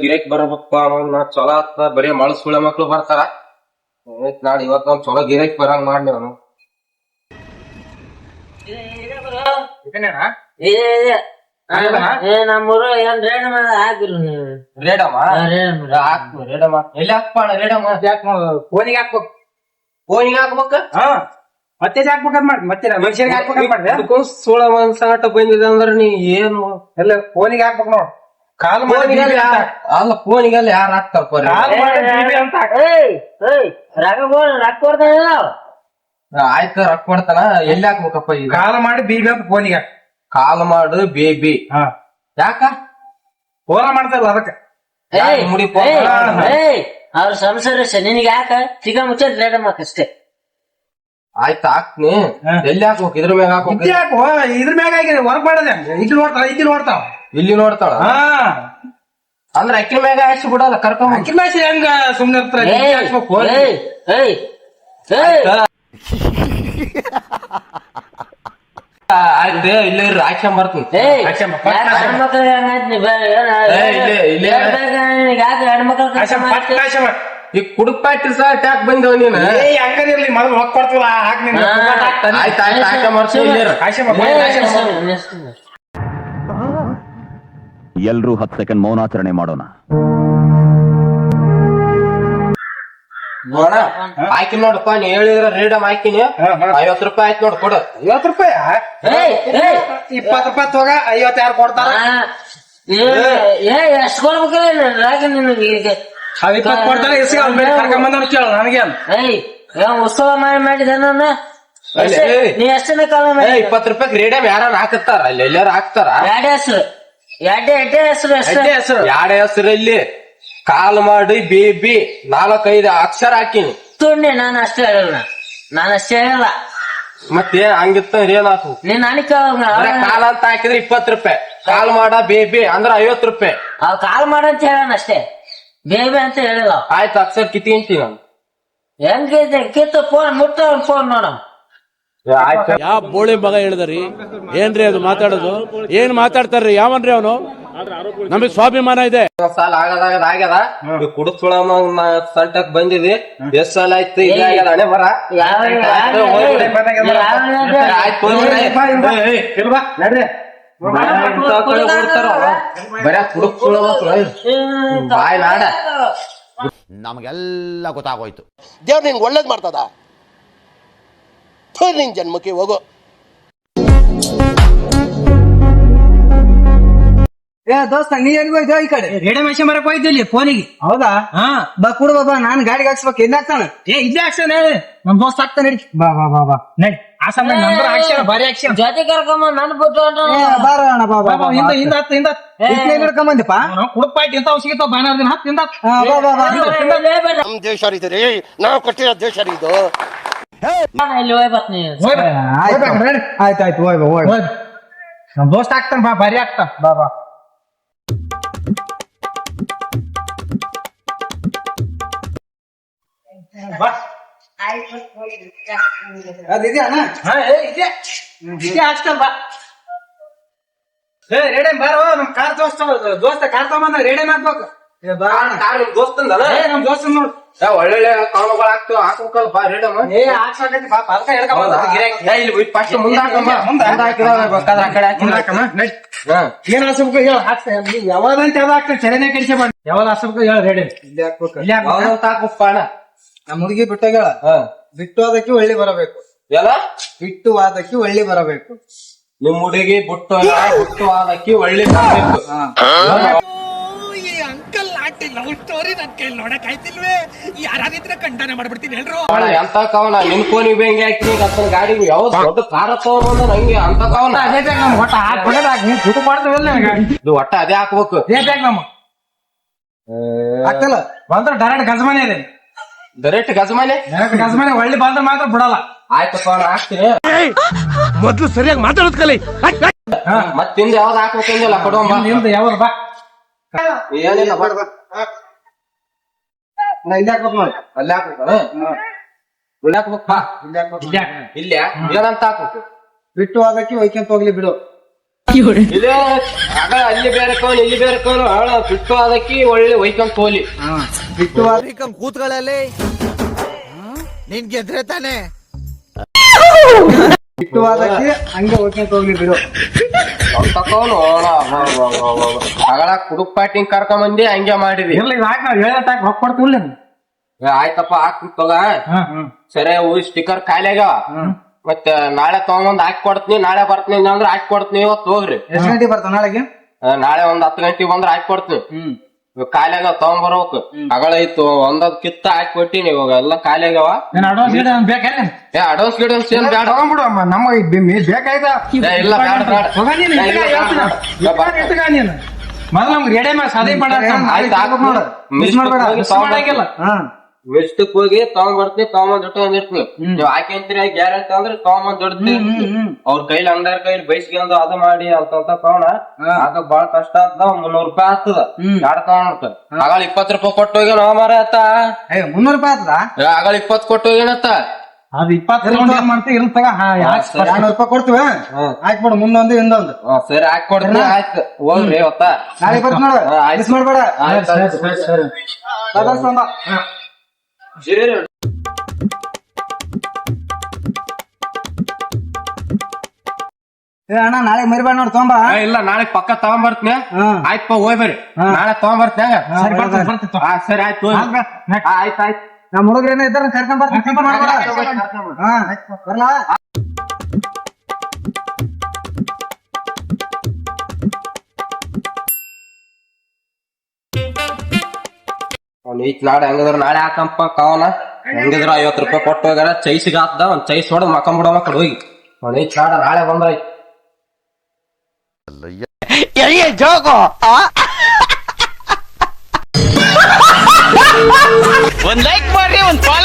ಗಿರಾಕಿ ಬರ್ಬೇಕಪ್ಪ ನಾ ಚಲೋ ಆತ ಬರೀ ಮಳ್ ಸುಳೆ ಮಕ್ಳು ಬರ್ತಾರ ನಾಳೆ ಇವತ್ತು ಒಂದ್ ಚಲೋ ಗಿರಾಕಿ ಬರಂಗ್ ಮಾಡಿ ಅವನು ನಮ್ಮೂರು ಏನ್ ರೇಡ್ ಮೇಲೆ ಹಾಕಿರು ರೇಡಮ್ಮ ರೇಡಮ್ಮ ಎಲ್ಲಿ ಹಾಕ್ಪ ರೇಡಮ್ಮ ಫೋನಿಗೆ ಹಾಕ್ಬೇಕು. ಫೋನಿಗೆ ಹಾಕ್ಬೇಕ ಮತ್ತೆ ಹಾಕ್ಬೇಕಂತ ಮಾಡಿ ಮತ್ತೆ ಮನುಷ್ಯರಿಗೆ ಹಾಕ್ಬೇಕಂತ ಮಾಡಿದೆ. ಸೋಳ ಒಂದ್ ಸಂಗಟ ಬಂದಿದೆ ಅಂದ್ರ ನೀ ಏನು ಎಲ್ಲ ಫೋನಿಗೆ ಹಾಕ್ಬೇಕು ನೋಡ್. ಕಾಲ್ ಮಾಡಿ ಅಲ್ಲ ಫೋನಿಗೆಲ್ಲ ಯಾರು ಹಾಕ್ತಾರ ಅಂತ ರೊಕ್ಕ ಕೊಡ್ತಾನಿಲ್ಲ ಆಯ್ತ ರೊಕ್ಕ ಕೊಡ್ತಾನ ಎಲ್ಲಿ ಹಾಕ್ಬೇಕಪ್ಪ ಈಗ ಕಾಲ್ ಮಾಡಿ ಬೀಬಿ ಅಂತ ಫೋನಿಗೆ ಕಾಲ್ ಮಾಡು ಬೇಬಿ ಯಾಕ ಫೋನ ಮಾಡ್ತಾರಲ್ಲ ಅದಕ್ಕೆ ಮುಡಿ ಅವ್ರ ಸಂಸಾರ ನಿನಗೆ ಯಾಕ ಸಿಗ ಮುಚ್ಚ ರೇಟ್ ಅಷ್ಟೇ. ಆಯ್ತ ಹಾಕ್ನಿ ಎಲ್ಲಿ ಹಾಕ್ಬೇಕು ಇದ್ರ ಮ್ಯಾಗ ಹಾಕ್ಬೇಕು ಯಾಕೋ ಇದ್ರ ಮ್ಯಾಗ ಆಗಿದೆ ವರ್ಕ್ ಮಾಡೋದ ಇಲ್ಲಿ ನೋಡ್ತಾವ ಇಲ್ಲಿ ನೋಡ್ತಾವ ಇಲ್ಲಿ ನೋಡ್ತಾಳ ಅಂದ್ರ ಅಕ್ಕಿ ಮ್ಯಾಗ ಹಾಕ್ಸಿ ಬಿಡಲ್ಲ ಕರ್ಕೊಂಡ್ ಅಕ್ಕಿ ಮ್ಯಾಚ್ ಹೆಂಗ ಸುಮ್ನೆ ಇರ್ತಾರ ಆಯ್ತು ಇಲ್ಲೇ ಹಾಕ್ಸ್ಕೊಂಡ್ ಬರ್ತೀನಿ ಹೆಣ್ಮಕ್ಳು ಈಗ ಕುಡುಕ್ ಪ್ಯಾಟ್ರಿ ಸಹ ಟ್ಯಾಕ್ ಬಂದವ ನೀನು ಹಂಗದಿರ್ಲಿ ಮೊದಲು ಹೊಕ್ ಕೊಡ್ತೀವಲ್ಲ ಹಾಕ್ ಆಯ್ತು ಆಯ್ತು ಹಾಕ್ಸ್ಕೊಂಡ್ ಬರ್ತೀನಿ ಎಲ್ರೂ 10 ಸೆಕೆಂಡ್ ಮೌನಾಚರಣೆ ಮಾಡೋಣ. ನೋಡ ಹಾಕಿ ನೋಡಪ್ಪ ನೀ ಹೇಳಿದ್ರ ರೇಡಮ್ ಹಾಕಿನಿ 50 ರೂಪಾಯಿ ಆಯ್ತು ನೋಡ್ ಕೊಡು. 50 ರೂಪಾಯಿ 20 ರೂಪಾಯಿ ತಗೋಗ 50 ಯಾರು ಕೊಡ್ತಾರ ಎಷ್ಟು ಕೊಡ್ಬೇಕಲ್ಲ ನಿನಗೆ 20 ಕೊಡ್ತಾರೆ ಇಸ್ಕ ಕರ್ಕೊಂಬಂದ ಕೇಳ ನನಗೆ ಉತ್ಸವ ಮಾಡಿದ ನಾನು ನೀ ಎಷ್ಟನೇ ಕಾಲ 20 ರೂಪಾಯಿ ರೇಡಮ್ ಯಾರ ಹಾಕತ್ತಾರ ಅಲ್ಲಿ ಎಲ್ಲಾರು ಹಾಕ್ತಾರ ಎರಡೇ ಹೆಸರು ಎರಡೇ ಹೆಸರು ಯಾರ ಹೆಸರಲ್ಲಿ ಕಾಲ್ ಮಾಡಿ ಬೇಬಿ 4-5 ಅಕ್ಷರ ಹಾಕಿನಿ ತುಣ್ಣೆ ನಾನು ಅಷ್ಟೇ ಹೇಳಲ್ಲ ಮತ್ತೆ ಹಂಗಿತ್ತ ಏನಾತು ನೀನ್ ಅನಿಕ ಕಾಲ ಅಂತ ಹಾಕಿದ್ರೆ 20 ರೂಪಾಯಿ ಕಾಲ್ ಮಾಡ ಬೇಬಿ ಅಂದ್ರ 50 ರೂಪಾಯಿ ಅವ್ ಕಾಲ್ ಮಾಡಂತ ಹೇಳಣ ಅಷ್ಟೇ ಬೇಬಿ ಅಂತ ಹೇಳಿಲ್ಲ. ಆಯ್ತು ಅಕ್ಷರ ಕಿತ್ತಿ ನಾನು ಹೆಂಗೈತೆ ಕಿತ್ತು ಫೋನ್ ಮುಟ್ಟ ಫೋನ್ ನೋಡಮ್ ಆಯ್ತು ಯಾವ ಬೋಳಿ ಮಗ ಹೇಳಿದ್ರಿ ಏನ್ರಿ ಅದು ಮಾತಾಡೋದು ಏನ್ ಮಾತಾಡ್ತಾರ್ರಿ ಯಾವನ್ರಿ ಅವನು ನಮಗ್ ಸ್ವಾಭಿಮಾನ ಇದೆ. ಸಾಲ ಆಗ್ಯದ ಕುಡಿಸ್ಕೊಳ ಸಂಟಕ್ ಬಂದಿದೆ ಎಷ್ಟ್ ಸಾಲ ಆಯ್ತು ಈಗ ಆಗ್ಯದ ಹಣೆ ಬರ ಬರ ಕುಡಿಸ್ಕೊಳ ಬಾಯ್ ನಾಡ ನಮಗೆಲ್ಲ ಗೊತ್ತಾಗೋಯ್ತು. ದೇವ್ರು ನಿನ್ಗೆ ಒಳ್ಳೇದ್ ಮಾಡ್ತದ ನಿನ್ ಜನ್ಮಕ್ಕೆ ಹೋಗೋ. ದೋಸ್ತ ನೀ ಎಲ್ಲಿ ಹೋಯ್ತು ಈ ಕಡೆ ರೇಡಿಯೋ ಮೆಷಿನ್ ಬರಕ್ ಹೋಯ್ತು ಇಲ್ಲಿ ಫೋನಿಗೆ. ಹೌದಾ ಬಾ ಕುಡು ಬಾಬಾ ನಾನ್ ಗಾಡಿಗೆ ಹಾಕ್ಸ್ಬೇಕು ಎಲ್ಲಿ ಹಾಕ್ತಾನ ಇಲ್ಲೇ ಹಾಕ್ಸಾನೆ ನಮ್ ದೋಸ್ತ ಹಾಕ್ತಾನೆ ನಡಿ ಬಾ ಬಾ ಬಾ ಬಾ ನಡಿ ಆ ಸಮಯ ನಂಬರ್ ಹಾಕ್ಸ್ಯಾನ ಭಾರಿ ಹಾಕ್ಸ್ಯಾನ ಜೊತೆ ಕರ್ಕೊಂಬ ನನ್ ಬಿಟ್ಟು ಬಾರ ಅಣ್ಣ ಬಾ ಬಾ ಹಿಂದ ಹಿಂದ ಹತ್ತು ಹಿಂದ ಹಿಡ್ಕೊಂಬಂದಿಪ್ಪ ಕುಡುಪಾಯ್ತು ಇಂತ ಸಿಗಿತಾವ ಬಾನಾರ್ ದಿನ ಹತ್ತು ಹಿಂದ ಬಾ ಬಾ ಬಾ ನಮ್ ದೇಶ ರೀ ನಾವು ಕಟ್ಟಿರೋ ದೇಶ ರೀ ಇದು. ಇಲ್ಲಿ ಹೋಯ್ ಬರ್ತೀನಿ ಆಯ್ತಾಯ್ತು ಹೋಯ್ ಬಾ ಹೋಯ್ ನಮ್ ದೋಸ್ತ ಹಾಕ್ತಾನ ಬಾ ಭಾರಿ ಹಾಕ್ತಾನ ಬಾ ಬಾ ಅದಿದ್ಯಾ ಇದೇ ಹಾಕ್ತಾನ ಬಾ ರೇಡಿಯಂ ಬಾರೋ ನಮ್ ಕಾರ್ ದೋಸ್ತ ಕಾರ್ ತಗೊಂಬಂದ ರೇಡಿಯಂ ಹಾಕ್ಬೇಕು ದೋಸ್ತಂದ ನಮ್ ದೋಸ್ತ ನೋಡು ಒಳ್ಳೊಳ್ಳೆ ಕಾಳುಗಳು ಹಾಕ್ತಿವ ಹಾಕ್ಬೇಕಲ್ಲ ಬಾ ರೇಡಮ್ ಹಾಕ್ಸಾಕೈತಿ ಪಾಪ ಅದಕ್ಕ ಹೇಳ್ಕೊಂಬಂದ ಇಲ್ಲಿ ಫಸ್ಟ್ ಮುಂದೆ ಹಾಕಮ್ಮ ಮುಂದೆ ಹಾಕಿದ್ರೆ ಆ ಕಡೆ ಹಾಕಿ ಏನ್ ಹಸ್ಬೇಕು ಹೇಳ ಹಾಕ್ತೇನೆ ಯಾವಾಗಂತ ಯಾವ್ದು ಹಾಕ್ತೇನೆ ಚಲನೆ ಕಡಿಸಿ ಮಾಡಿ ಯಾವಾಗ ಹಸ್ಬೇಕು ಹೇಳ ರೇಡಿಯಂ ಇಲ್ಲಿ ಹಾಕ್ಬೇಕು ಇಲ್ಲಿ ಹಾಕ್ಬೇಕು ಹಾಕಪ್ಪ ಅಣ್ಣ ನಮ್ಮ ಹುಡುಗಿ ಬಿಟ್ಟಾಗ ಬಿಟ್ಟು ಹೋದಕ್ಕೆ ಒಳ್ಳೆ ಬರಬೇಕು ಎಲ್ಲ ಬಿಟ್ಟು ವಾದಕ್ಕೆ ಒಳ್ಳೆ ಬರಬೇಕು ನಿಮ್ ಹುಡುಗಿ ಬುಟ್ಟು ಬುಟ್ಟು ಆದಕ್ಕೆ ಒಳ್ಳೆ ಬರ್ಬೇಕು ಅಂಕಲ್ ಆಂಟಿ ಲವ್ ಸ್ಟೋರಿ ನನ್ ಕೈಲಿ ನೋಡಕ್ ಆಯ್ತಿಲ್ವೇ ಯಾರಾಗಿದ್ರೆ ಖಂಡನೆ ಮಾಡ್ಬಿಡ್ತೀನಿ ಹೇಳ್ರು ಎಂತ ಕವನ ನಿನ್ ಫೋನಿಗೆ ಬೆಂಕಿ ಹಾಕಿ ಅತ್ತನ ಗಾಡಿ ಯಾವ ದೊಡ್ಡ ಕಾರ ತಗೊಂಡ್ ನಂಗೆ ಅಂತ ಕವನ ಒಟ್ಟ ಹಾಕ್ಬಿಡೋದಾಗಿ ದುಡ್ಡು ಮಾಡ್ತೇವಲ್ಲ ಇದು ಒಟ್ಟ ಅದೇ ಹಾಕ್ಬೇಕು ರೇಟ್ ನಮ್ಮ ಆಗ್ತಲ್ಲ ಬಂದ್ರೆ ಡೈರೆಕ್ಟ್ ಗಜಮಾನೆ ಇದೆ ಡೈರೆಕ್ಟ್ ಗಜಮಾನೆ ಡೈರೆಕ್ಟ್ ಗಜಮಾನೆ ಒಳ್ಳೆ ಬಂದ್ರೆ ಮಾತ್ರ ಬಿಡಲ್ಲ ಆಯ್ತಪ್ಪ ನಾ ಹಾಕ್ತೀನಿ ಮೊದ್ಲು ಸರಿಯಾಗಿ ಮಾತಾಡೋದ್ ಕಲಿ ಮತ್ತಿಂದ ಯಾವ್ದು ಹಾಕ್ಬೇಕಂದಿಲ್ಲ ಕೊಡುವ ನಿಮ್ದು ಯಾವಾಗ ಬಾ ಏನಿಲ್ಲ ನಾ ಇಲ್ಲಿ ಹಾಕ್ಬೇಕು ನೋಡಿ ಅಲ್ಲಿ ಹಾಕ್ಬೇಕಣ ಇಲ್ಲಿ ಹಾಕ್ಬೇಕಪ್ಪ ಇಲ್ಲಿ ಹಾಕ್ಬೇಕು ಇಲ್ಯಾ ಏನಂತ ಹಾಕ್ಬೇಕು ಬಿಟ್ಟು ಹೋದಕ್ಕೆ ಒಯ್ಕೊಂತ ಹೋಗ್ಲಿ ಬಿಡು ಇದೇ ಆಗ ಅಲ್ಲಿ ಬೇರೆ ಕವನ್ ಇಲ್ಲಿ ಬೇರೆ ಕವನ್ ಹಾಳ ಬಿಟ್ಟು ಅದಕ್ಕೆ ಒಳ್ಳೆ ಒಯ್ಕೊಂಡ್ ಹೋಲಿ ಬಿಟ್ಟು ಕೂತ್ಗಳಲ್ಲಿ ನಿನ್ ಗೆದ್ರೆ ತಾನೆ ಬಿಟ್ಟು ಅದಕ್ಕೆ ಹಂಗೆ ಹೋಗ್ಕೊಂತ ಹೋಗ್ಲಿ ಬಿಡು. ತಕೋನು ಅಗಳ ಕುಡುಕ್ ಪಾಟಿಂಗ್ ಕರ್ಕೊಂಬಂದಿ ಹಂಗೆ ಮಾಡಿದಿ. ಇಲ್ಲ ಇದು ಹಾಕಿ ನಾವು ಹೇಳಿದ ರೊಕ್ಕ ಕೊಡ್ತೀವಿಲ್ಲ. ಆಯ್ತಪ್ಪ ಹಾಕಿ ತಗ ಸರಿ ಸ್ಟಿಕ್ಕರ್ ಖಾಲಿ ಆಗ್ಯಾವ. ಮತ್ತೆ ನಾಳೆ ತಗೊಂಬಂದ್ ಹಾಕಿ ಕೊಡ್ತೀನಿ, ನಾಳೆ ಬರ್ತೀನಿ ಅಂದ್ರೆ ಹಾಕಿ ಕೊಡ್ತೀನಿ. ಇವತ್ತು ಹೋಗ್ರಿ. ಎಷ್ಟು ಗಂಟೆಗೆ ಬರ್ತಾವ ನಾಳೆಗೆ? ನಾಳೆ ಒಂದ್ 10 ಗಂಟೆಗೆ ಬಂದ್ರೆ ಹಾಕಿ ಕೊಡ್ತೀನಿ. ಖಾಲಿ ಆಗ್ಯಾವ ತಗೊಂಬರ್ಬೇಕು. ಅಗಳ ಇತ್ತು ಒಂದೊಂದ್ ಕಿತ್ತ ಹಾಕಿ ಕೊಟ್ಟಿನಿ, ಇವಾಗ ಎಲ್ಲ ಖಾಲಿ ಆಗ್ಯಾವ. ಅಡ್ವಾನ್ಸ್ ಬೇಕೇನ? ಅಡ್ವಾನ್ಸ್ ಗಿಡನ್ಸ್ ಏನ್ ಬೇಡ. ತಗೊಂಡ್ಬಿಡು ಅಮ್ಮ, ನಮ್ಮ ಬೇಕಾಯ್ತಾ? ಇಲ್ಲ ಬೇಡ ಬೇಡ. ಮೊದಲು ನಮ್ಗೆ ರೆಡಿ ಮಾಡಿ ಸಾಧನೆ ಮಾಡ. ಆಯ್ತು ಹಾಕ ನೋಡ. ಮಿಸ್ ಮಾಡಂಗಿಲ್ಲ. ಮೆಸ್ಟಕ್ ಹೋಗಿ ತಗೊಂಡ್ಬರ್ತೀನಿ, ತಗೊಂಬಂದ್ ಇಟ್ಕೊಂಡಿರ್ತೀನಿ. ನೀವ್ ಹಾಕಿಂತೀರಿ ಗ್ಯಾರಂಟಿ ಅಂದ್ರೆ ತಗೊಂಬಂದ್ ಇಡ್ತೀನಿ. ಅವ್ರ ಕೈಲಿ ಅಂದಾರ ಕೈಲಿ ಬೈಸ್ಕೊಂಡು ಅದು ಮಾಡಿ ಅಂತ ತಗೋಣ. ಅದ ಬಾಳ ಕಷ್ಟ ಆತದ. 300 ರೂಪಾಯಿ ಆಗ್ತದ ಯಾಡ ತಗೊಂಡ್. ಆಗಳ 20 ರೂಪಾಯಿ ಕೊಟ್ಟು ಹೋಗಿ ನಾವ್ ಮಾರ ಆತ. 300 ರೂಪಾಯಿ ಆಗ್ತದ? ಆಗಳ 20 ಕೊಟ್ಟು ಹೋಗಿನತ್ತ. ಅದು 20 ಏನ್ ಮಾಡ್ತೀವಿ ಇಲ್ಲ ತಗ. 200 ರೂಪಾಯಿ ಕೊಡ್ತೀವ, ಹಾಕ್ಬಿಡು ಮುಂದೊಂದು ಹಿಂದೊಂದು. ಸರಿ ಹಾಕಿ ಕೊಡ್ತೀನಿ. ಆಯ್ತು ಹೋಗ್ರಿ ಇವತ್ತ. ನಾಳೆ ಬರ್ತೀನಿ ನೋಡು, ಮಿಸ್ ಮಾಡ್ಬೇಡ. ಅಣ್ಣ ನಾಳೆ ಮರಿಬೇಡ ನೋಡ್ ತೊಂಬ. ಇಲ್ಲ ನಾಳೆ ಪಕ್ಕ ತಗೊಂಬರ್ತೀನಿ. ಆಯ್ತಪ್ಪ ಹೋಯ್ ಬರ್ರಿ. ನಾಳೆ ತಗೊಂಬರ್ತೀನಿ. ಸರಿ ಆಯ್ತು. ಆಯ್ತಾಯ್ತು. ನಮ್ಮ ಹುಡುಗರೇನ ಇದ್ದಾರ ಕರ್ಕೊಂಡ್ ಬರ್ತೀನಿ. ಬರ್ಲಾ? ನಾಳೆ ಹೆಂಗದ್ರ ನಾಳೆ ಹಾಕಂಪ ಕಾವನ. ಹೆಂಗಿದ್ರ 50 ರೂಪಾಯಿ ಕೊಟ್ಟು ಹೋಗ್ಯಾರ. ಚೈಸಿಗೆ ಹಾಕ್ದ ಒಂದ್ ಚೈಸ್ ಹೊಡೆದ್ ಮಕ್ಕಂಬಿಡವ ಕಡೆ ಹೋಗಿ. ನಾಳೆ ಬಂದ್ರಾಯ್ತು. ಒಂದ್ ಲೈಕ್ ಮಾಡ್ರಿ, ಒಂದ್ ಫಾಲೋ